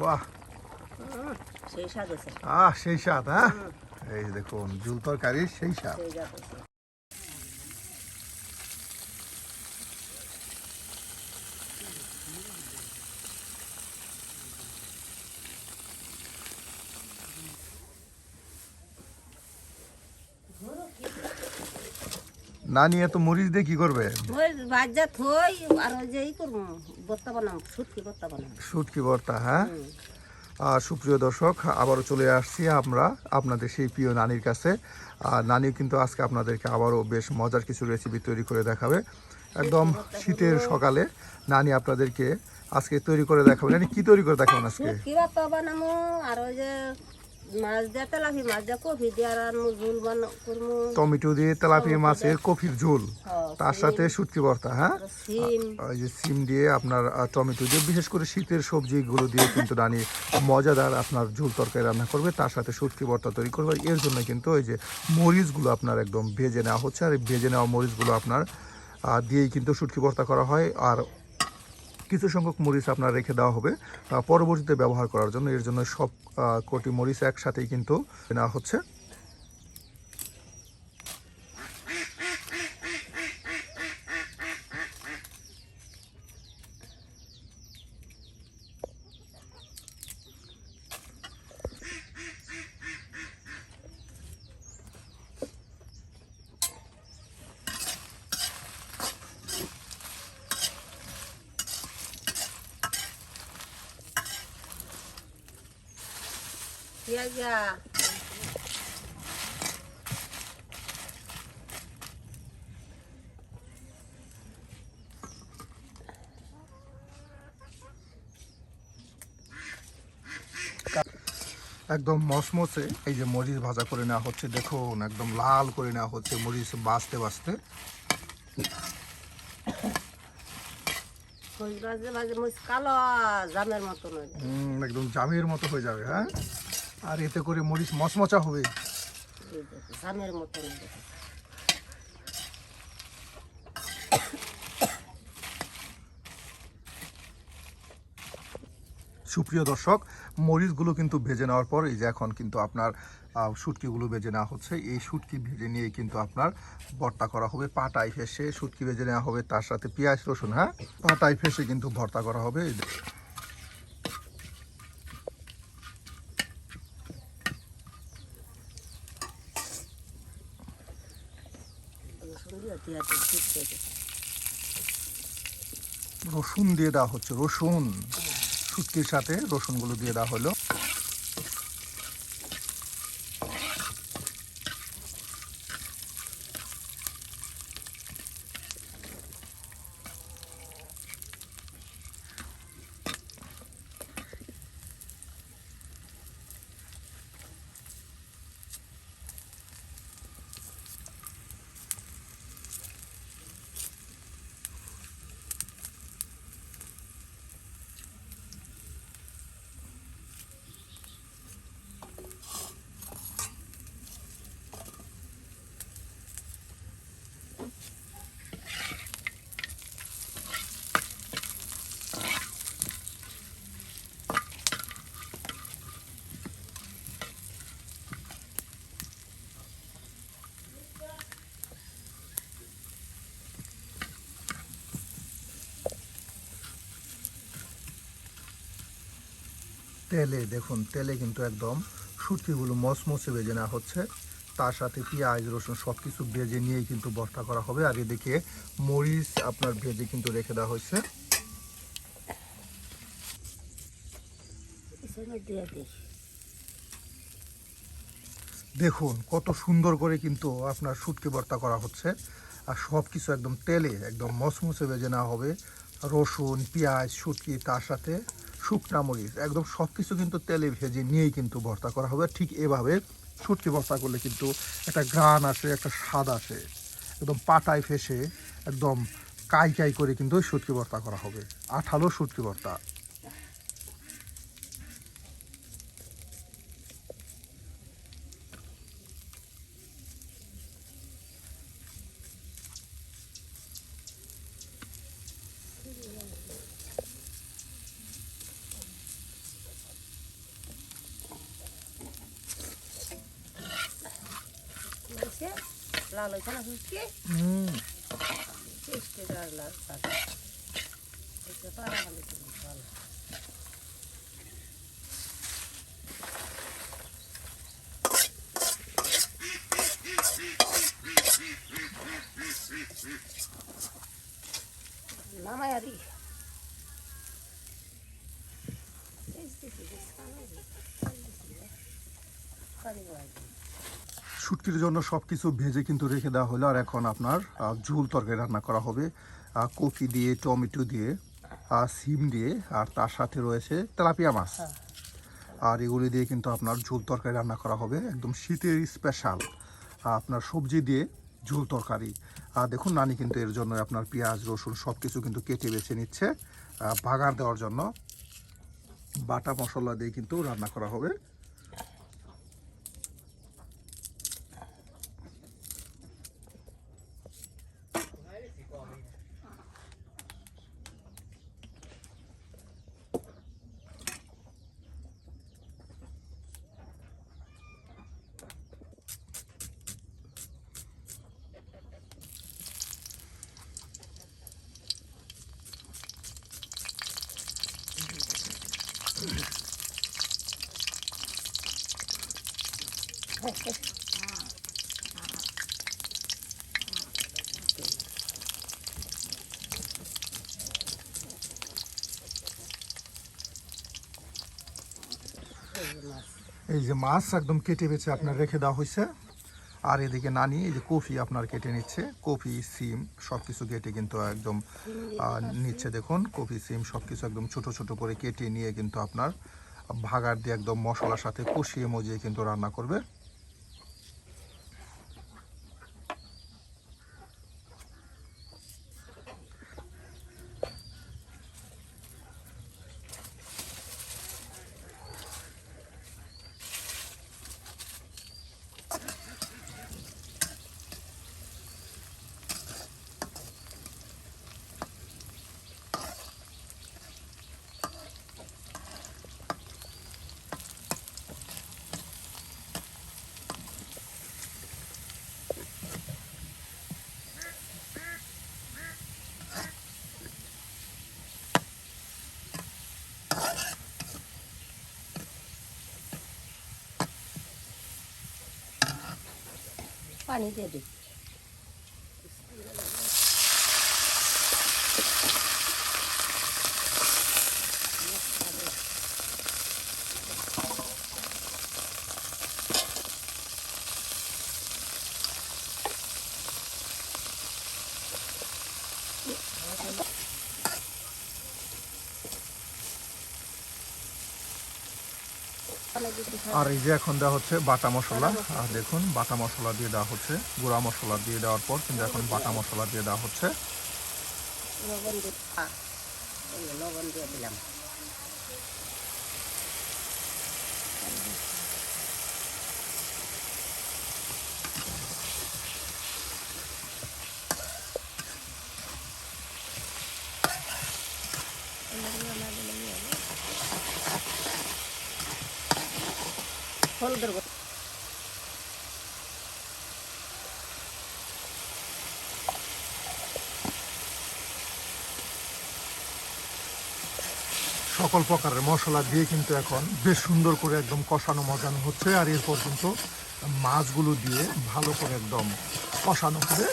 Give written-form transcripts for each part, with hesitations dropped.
বাহ, সেই স্বাদ আছে। সেই স্বাদ। হ্যাঁ, এই দেখুন ঝুল তরকারি সেই স্বাদ। না নিয়ে তো মরিচ দিয়ে কি করবে? ভাজা থই আর ওই যে ই করবো, ভর্তা বানাবো, শুটকি ভর্তা বানাবো। শুটকি ভর্তা। হ্যাঁ, সুপ্রিয় দর্শক, আবারও চলে আসছি আমরা আপনাদের সেই প্রিয় নানির কাছে। আর নানি কিন্তু আজকে আপনাদেরকে আবারও বেশ মজার কিছু রেসিপি তৈরি করে দেখাবে। একদম শীতের সকালে নানি আপনাদেরকে আজকে তৈরি করে দেখাবে। নানি কি তৈরি করে দেখাবেন আজকে? শুটকি ভর্তা বানাবো আর ওই যে মাছ দিয়ে তেলাপি মাছ দিয়ে কফি দিয়ে আর ঝুল করবো, টমেটো দিয়ে তেলাপিয়া মাছের কফির ঝোল, তার সাথে শুটকি ভর্তা। হ্যাঁ, সিম, ওই যে সিম দিয়ে আপনার টমেটো দিয়ে, বিশেষ করে শীতের সবজিগুলো দিয়ে কিন্তু নানি মজাদার আপনার ঝোল তরকারি রান্না করবে, তার সাথে শুটকি ভর্তা তৈরি করবে। এর জন্য কিন্তু ওই যে মরিচগুলো আপনার একদম ভেজে নেওয়া হচ্ছে, আর এই ভেজে নেওয়া মরিচগুলো আপনার দিয়েই কিন্তু শুটকি ভর্তা করা হয়। আর কিছু সংখ্যক মরিচ আপনার রেখে দেওয়া হবে পরবর্তীতে ব্যবহার করার জন্য। এর জন্য সব কটি মরিচ একসাথেই কিন্তু নেওয়া হচ্ছে। পেঁয়াজা, একদম মসমসে এই যে মরিচ ভাজা করে নেওয়া হচ্ছে। দেখুন একদম লাল করে নেওয়া হচ্ছে মরিচ বাছতে বাছতে। কালো জামের মতো, একদম জামের মতো হয়ে যাবে। হ্যাঁ, আর এতে করে মরিচ মচমচা হবে। জামের মতো। সুপ্রিয় দর্শক, মরিচগুলো কিন্তু ভেজে নেওয়ার পর এই যে এখন কিন্তু আপনার শুটকিগুলো ভেজে নেওয়া হচ্ছে। এই শুটকি ভেজে নিয়ে কিন্তু আপনার ভর্তা করা হবে। পাটায় ফেসে শুটকি ভেজে নেওয়া হবে, তার সাথে পেঁয়াজ রসুন। হ্যাঁ, পাটায় ফেসে কিন্তু ভর্তা করা হবে। রসুন দিয়ে দেওয়া হচ্ছে, রসুন শুটকির সাথে রসুনগুলো দিয়ে দেওয়া হলো। তেলে দেখুন, তেলে কিন্তু একদম শুটকিগুলো মচমচে ভেজে নেওয়া হচ্ছে। তার সাথে পেঁয়াজ রসুন সব কিছু ভেজে নিয়েই কিন্তু ভর্তা করা হবে। আর এদিকে মরিচ আপনার ভেজে কিন্তু রেখে দেওয়া হয়েছে। দেখুন কত সুন্দর করে কিন্তু আপনার শুটকি ভর্তা করা হচ্ছে। আর সব কিছু একদম তেলে একদম মচমচে ভেজে নেওয়া হবে। রসুন, পেঁয়াজ, শুটকি, তার সাথে শুকনা মরিচ, একদম সব কিছু কিন্তু তেলে ভেজে নিয়েই কিন্তু ভর্তা করা হবে। ঠিক এভাবে শুটকি ভর্তা করলে কিন্তু একটা ঘ্রাণ আসে, একটা স্বাদ আসে। একদম পাটায় ফেসে একদম কাই কাই করে কিন্তু শুটকি ভর্তা করা হবে, আঠালো শুটকি ভর্তা। লাল হয়েছে না শুটকি, টেস্টের আর লাল থাকে পারা হলে ভালো। নামাই আর শুটকির জন্য সব কিছু ভেজে কিন্তু রেখে দেওয়া হলো। আর এখন আপনার ঝোল তরকারি রান্না করা হবে কপি দিয়ে, টমেটো দিয়ে, সিম দিয়ে, আর তার সাথে রয়েছে তেলাপিয়া মাছ। আর এগুলি দিয়ে কিন্তু আপনার ঝোল তরকারি রান্না করা হবে, একদম শীতের স্পেশাল আপনার সবজি দিয়ে ঝোল তরকারি। দেখুন নানি কিন্তু এর জন্য আপনার পেঁয়াজ রসুন সব কিছু কিন্তু কেটে বেছে নিচ্ছে বাগার দেওয়ার জন্য। বাটা মশলা দিয়ে কিন্তু রান্না করা হবে। এই যে মাছ একদম কেটে বেছে আপনার রেখে দেওয়া হয়েছে। আর এদিকে নানি এই যে কফি আপনার কেটে নিচ্ছে, কফি সিম সব কিছু কেটে কিন্তু একদম নিচ্ছে। দেখুন কফি সিম সব কিছু একদম ছোট ছোট করে কেটে নিয়ে কিন্তু আপনার ভাগার দিয়ে একদম মশলার সাথে কষিয়ে মজিয়ে কিন্তু রান্না করবে। পানি দিয়ে দিই। আর এই যে এখন দেওয়া হচ্ছে বাটা মশলা। আর দেখুন বাটা মশলা দিয়ে দেওয়া হচ্ছে, গুঁড়া মশলা দিয়ে দেওয়ার পর কিন্তু এখন বাটা মশলা দিয়ে দেওয়া হচ্ছে। লবণ দিয়ে দিলাম। হলুদের গুঁড়ো সকল প্রকারের মশলা দিয়ে কিন্তু এখন বেশ সুন্দর করে একদম কষানো মজানো হচ্ছে। আর এরপর কিন্তু মাছগুলো দিয়ে ভালো করে একদম কষানো হবে।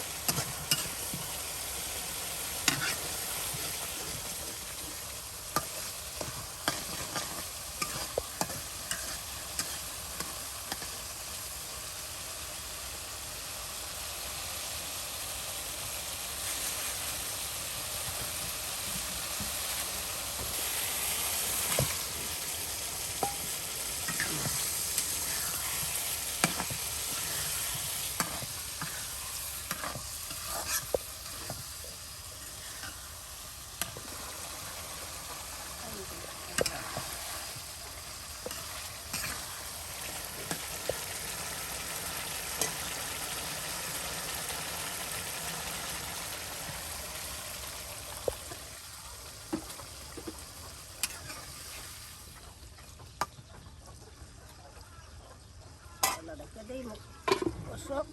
চুলা দেখে দেই অশোক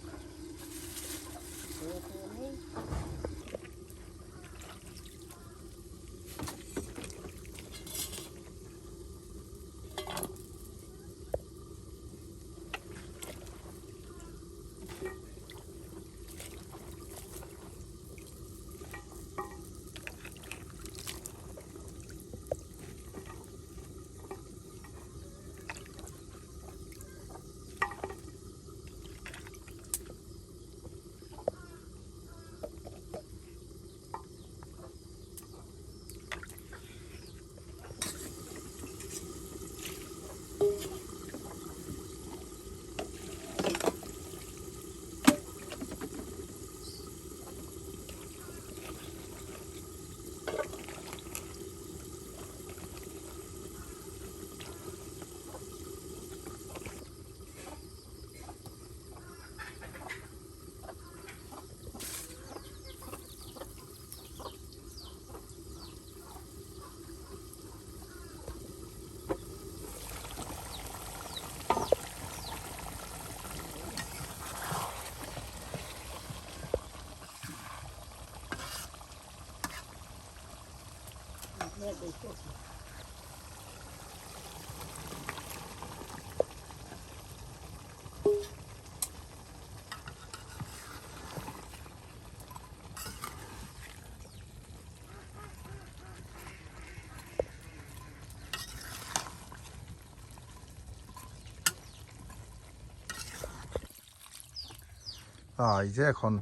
এই যে এখন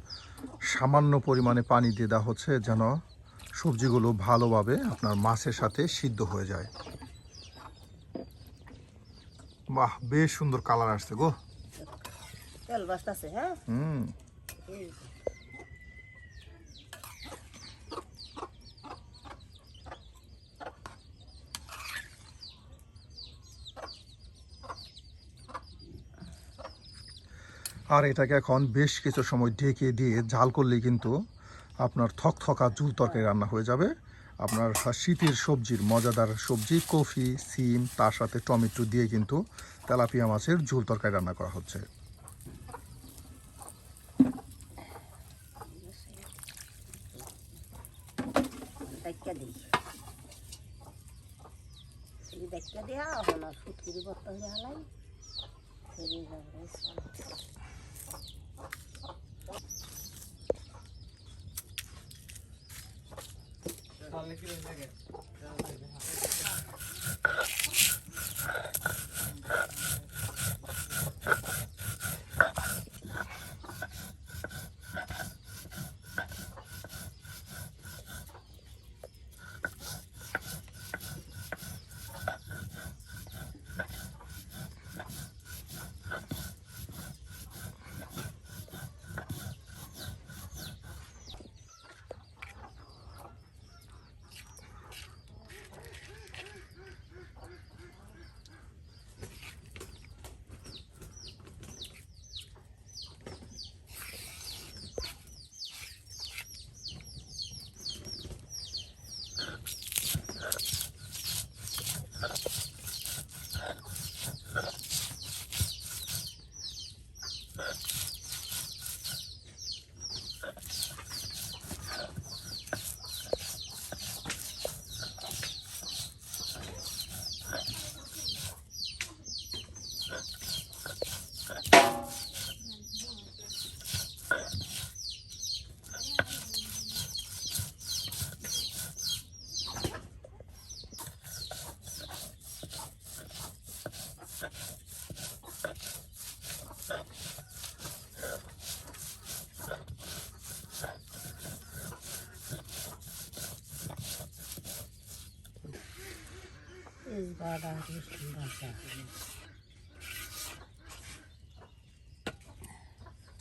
সামান্য পরিমাণে পানি দিয়ে দেওয়া হচ্ছে যেন সবজিগুলো ভালোভাবে আপনার মাছের সাথে সিদ্ধ হয়ে যায়। বাহ, বেশ সুন্দর কালার আসছে গো। তেল বাসতাছে। হ্যাঁ আর এটাকে এখন বেশ কিছু সময় ঢেকে দিয়ে জাল করলেই কিন্তু আপনার থকথকা ঝুল তরকারি রান্না হয়ে যাবে। আপনার শীতের সবজির মজাদার সবজি কফি সিম তার সাথে টমেটো দিয়ে কিন্তু তেলাপিয়া মাছের ঝুল তরকারি রান্না করা হচ্ছে। দেখা দেয়া হলো সুটকিরি বর্তা হয়ে হালাই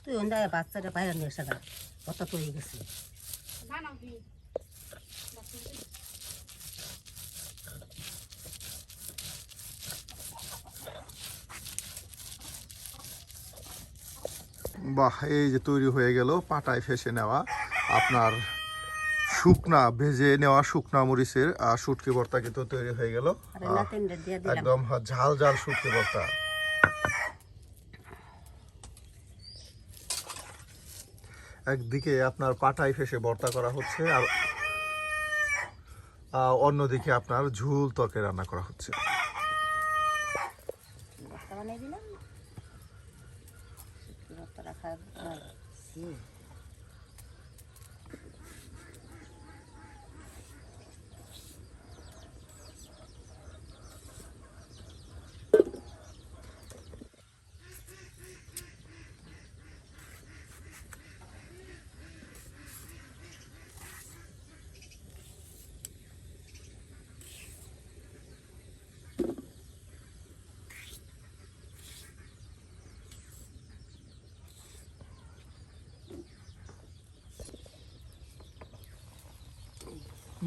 তুই ওই বাচ্চাটা বাইরে নিয়ে এসে কত তৈরি গেছে বাহ, এই যে তৈরি হয়ে গেল পাটায় ফেসে নেওয়া আপনার শুকনা ভেজে নেওয়া শুকনা মরিচের শুটকি ভর্তা কিন্তু তৈরি হয়ে গেল। একদম ঝাল ঝাল শুটকি ভর্তা। একদিকে আপনার পাটাই ফেসে ভর্তা করা হচ্ছে আর অন্যদিকে আপনার ঝুল তরকারি রান্না করা হচ্ছে। ভর্তা বানিয়ে দিলাম, ভর্তা রাখা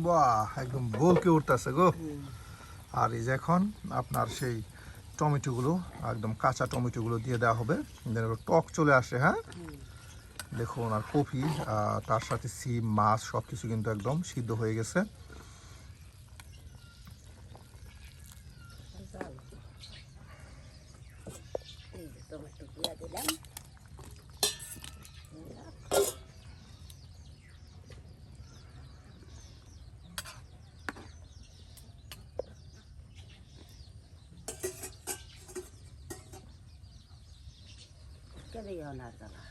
বাহ, একদম বলকে উঠতেছে গো। আর এই যে এখন আপনার সেই টমেটোগুলো, একদম কাঁচা টমেটোগুলো দিয়ে দেওয়া হবে, যেন একটু টক চলে আসে। হ্যাঁ, দেখুন, আর কফি, তার সাথে সিম, মাছ সব কিছু কিন্তু একদম সিদ্ধ হয়ে গেছে। টমেটো দিয়ে দিলাম। কেবে অনার জ্বালা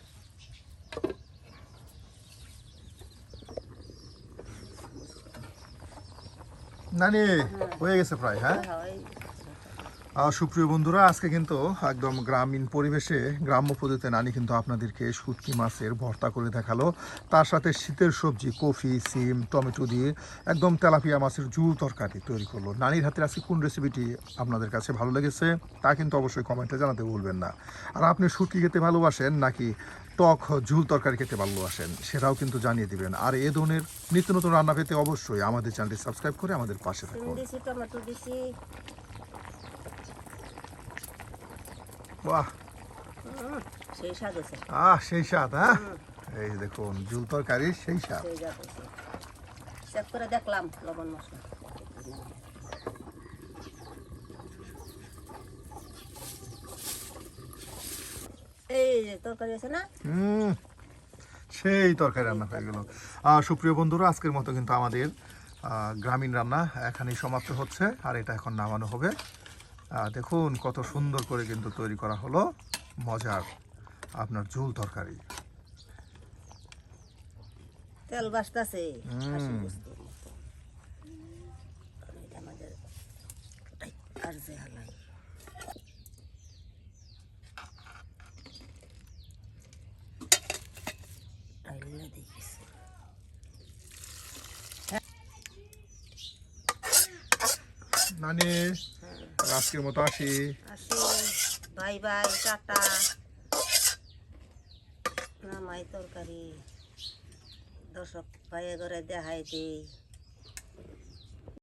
নানি হয়ে গেছে প্রায়। হ্যাঁ, হয়। সুপ্রিয় বন্ধুরা, আজকে কিন্তু একদম গ্রামীণ পরিবেশে, গ্রাম্য পদ্ধতিতে নানি কিন্তু আপনাদেরকে শুটকি মাছের ভর্তা করে দেখালো। তার সাথে শীতের সবজি কফি, সিম, টমেটো দিয়ে একদম তেলাপিয়া মাছের ঝুল তরকারি তৈরি করলো। নানির হাতের আজকে কোন রেসিপিটি আপনাদের কাছে ভালো লেগেছে তা কিন্তু অবশ্যই কমেন্টে জানাতে ভুলবেন না। আর আপনি শুটকি খেতে ভালোবাসেন নাকি টক ঝুল তরকারি খেতে ভালোবাসেন সেটাও কিন্তু জানিয়ে দিবেন। আর এ ধরনের নিত্য নতুন রান্না পেতে অবশ্যই আমাদের চ্যানেলটি সাবস্ক্রাইব করে আমাদের পাশে সিম থাকুন। দিছি, টমেটো দিছি। বাহ, সেই স্বাদ হয়েছে, সেই স্বাদ। হ্যাঁ, এই দেখুন ঝুল তরকারি সেই স্বাদ। সেই স্বাদ হয়েছে। চেক করে দেখলাম লবণ মশলা। এই যে তরকারি আছে না, সেই তরকারি রান্না হয়ে গেল। সুপ্রিয় বন্ধুরা, আজকের মতো কিন্তু আমাদের গ্রামীণ রান্না এখানেই সমাপ্ত হচ্ছে। আর এটা এখন নামানো হবে। দেখুন কত সুন্দর করে কিন্তু তৈরি করা হলো মজার আপনার ঝুল তরকারি। তেল বাসতাছে খাসি গোস্তের মতো। আর এটা আমাদের আর যে হালাই টাইলে দেখিস। নানি, আজকের মতো আসি। আসি, বাই বাই, টাটা। নামাই তরকারি দর্শক ভাইয়ে ঘরে দেখাই দিই।